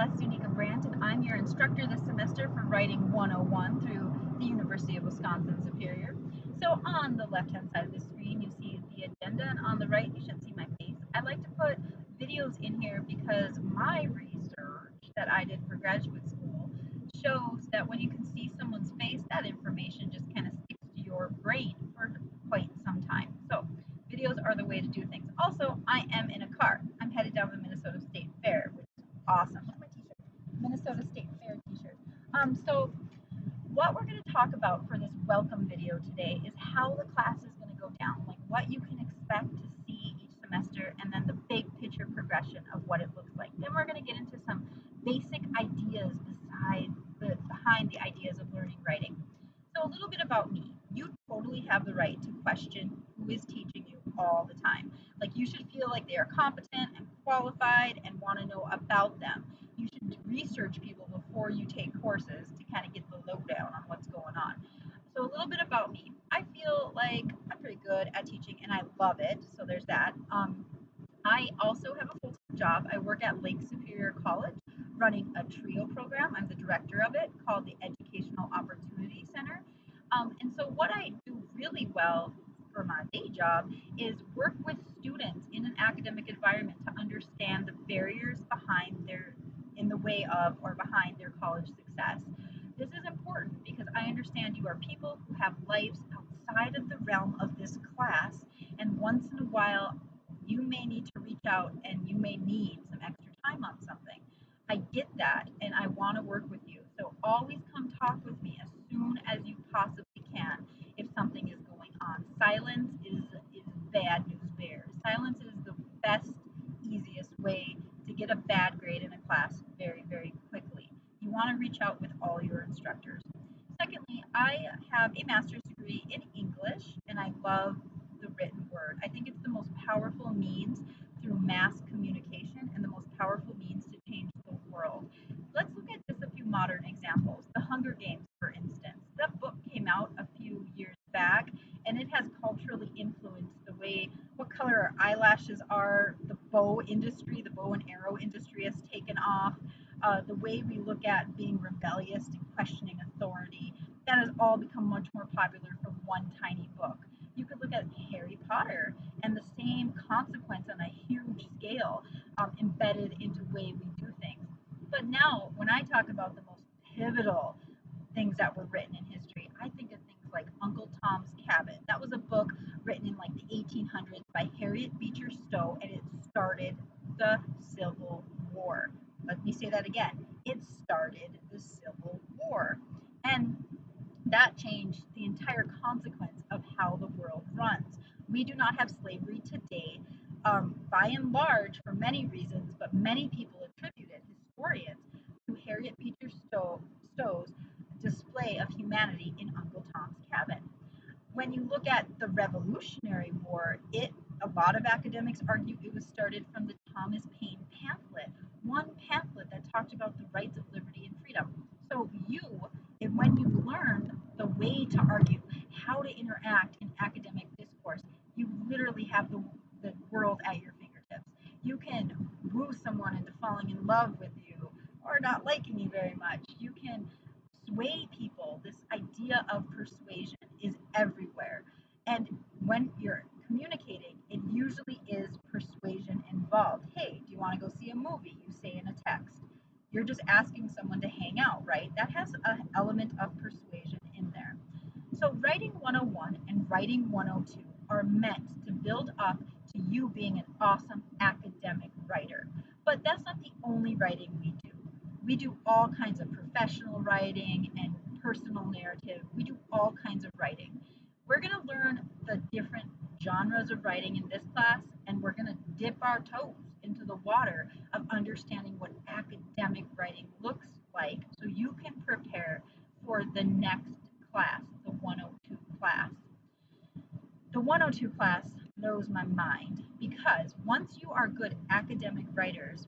Celeste Unica Brandt, and I'm your instructor this semester for Writing 101 through the University of Wisconsin-Superior. So on the left-hand side of the screen, you see the agenda, and on the right, you should see my face. I like to put videos in here because my research that I did for graduate school shows that when you can see someone's face, that information just kind of sticks to your brain for quite some time. So videos are the way to do things. Also, I am in a car. I'm headed down to the Minnesota State Fair, which is awesome. Look at my t-shirt. Minnesota State Fair t-shirt. So what we're going to talk about for this welcome video today is how the class is going to go down, like what you can expect to see each semester, and then the big picture progression of what it looks like. Then we're going to get into some basic ideas behind the ideas of learning writing. So a little bit about me. You totally have the right to question who is teaching you all the time. Like, you should feel like they are competent and qualified and want to know about them. You should research people before you take courses to kind of get the lowdown on what's going on. So a little bit about me. I feel like I'm pretty good at teaching and I love it. So there's that. I also have a full-time job. I work at Lake Superior College running a TRIO program. I'm the director of it, called the Educational Opportunity Center. And so what I do really well for my day job is work with students in an academic environment to understand the barriers in the way of or behind their college success. This is important because I understand you are people who have lives outside of the realm of this class, and once in a while you may need to reach out and you may need some extra time on something. I get that and I want to work with you. So always come talk with me as soon as you possibly can if something is going on. Silence is bad news bears. Silence is the best, easiest way to get a bad grade in a class very, very quickly. You want to reach out with all your instructors. Secondly, I have a master's degree in English and I love the written word. I think it's the most powerful means through mass communication and the most powerful means to change the world. Let's look at just a few modern examples. The Hunger Games, for instance. That book came out a few years back and it has culturally influenced the way what color our eyelashes are, the bow industry, the bow and arrow industry has taken off, the way we look at being rebellious and questioning authority. That has all become much more popular from one tiny book. You could look at Harry Potter and the same consequence on a huge scale embedded into the way we do things. But now, when I talk about the most pivotal things that were written in history, I think of things like Uncle Tom's Cabin. That was a book written in like the 1800s by Harriet Beecher Stowe, and it started the Civil War. Let me say that again. It started the Civil War. And that changed the entire consequence of how the world runs. We do not have slavery today, by and large, for many reasons, but many people attribute it, historians, to Harriet Beecher Stowe's display of humanity in Uncle Tom's Cabin. When you look at the Revolutionary War, a lot of academics argue it was started from the Thomas Paine pamphlet, one pamphlet that talked about the rights of liberty and freedom. So when you learn the way to argue, how to interact in academic discourse, you literally have the world at your fingertips. You can woo someone into falling in love with you or not liking you very much. You can sway people. This idea of persuasion is everywhere. And when you're communicating, it usually is persuasion involved. Hey, do you want to go see a movie? You say in a text. You're just asking someone to hang out, right? That has an element of persuasion in there. So writing 101 and writing 102 are meant to build up to you being an awesome academic writer. But that's not the only writing we do. We do all kinds of professional writing and personal narrative. We do all kinds of writing. We're going to learn the different genres of writing in this class, and we're going to dip our toes into the water of understanding what academic writing looks like so you can prepare for the next class, the 102 class. The 102 class blows my mind because once you are good academic writers,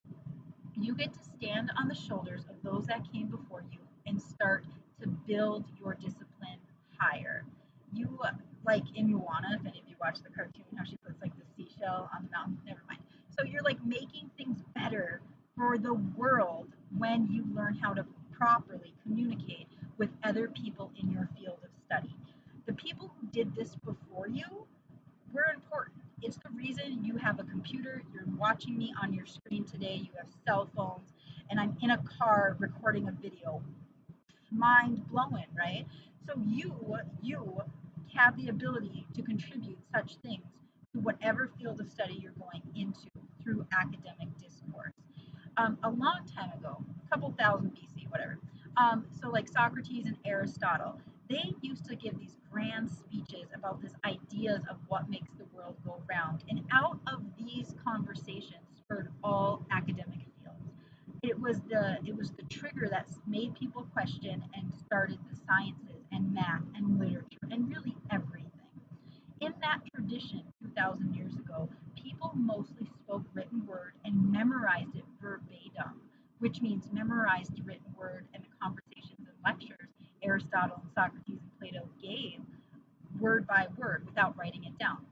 you get to stand on the shoulders of those that came before you and start to build your discipline higher. You, like in Moana, if any of you watch the cartoon, how she puts like the seashell on the mountain, never mind. So you're like making things better for the world when you learn how to properly communicate with other people in your field of study. The people who did this before you were important. It's the reason you have a computer, you're watching me on your screen today, you have cell phones, and I'm in a car recording a video. Mind blowing, right? So you have the ability to contribute such things to whatever field of study you're going into through academic discourse. A long time ago, a couple thousand BC, whatever. So like Socrates and Aristotle, they used to give these grand speeches about these ideas of what makes the world go round. And out of these conversations spurred all academic fields. It was the trigger that made people question and started the sciences and math and literature and really everything. In that tradition 2,000 years ago, people mostly spoke written word and memorized it verbatim, which means memorized the written word and the conversations and lectures Aristotle and Socrates and Plato gave word by word without writing it down.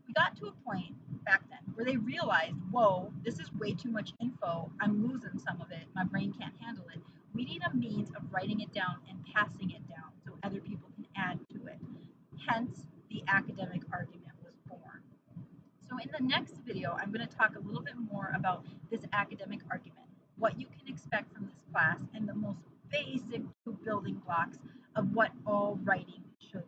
We got to a point back then where they realized, whoa, this is way too much info. I'm losing some of it. My brain can't handle it. We need a means of writing it down and passing it down so other people can add to it. Hence, the academic argument was born. So in the next video, I'm going to talk a little bit more about this academic argument, what you can expect from this class, and the most basic building blocks of what all writing should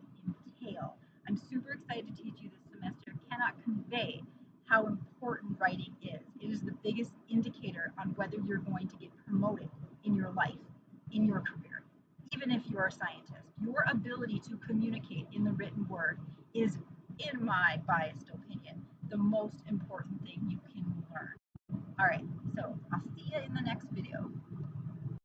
entail. I'm super excited to teach you this semester. Cannot convey how important writing is. It is the biggest indicator on whether you're going to get promoted in your life, in your career, even if you're a scientist. Your ability to communicate in the written word is, in my biased opinion, the most important thing you can learn. All right, so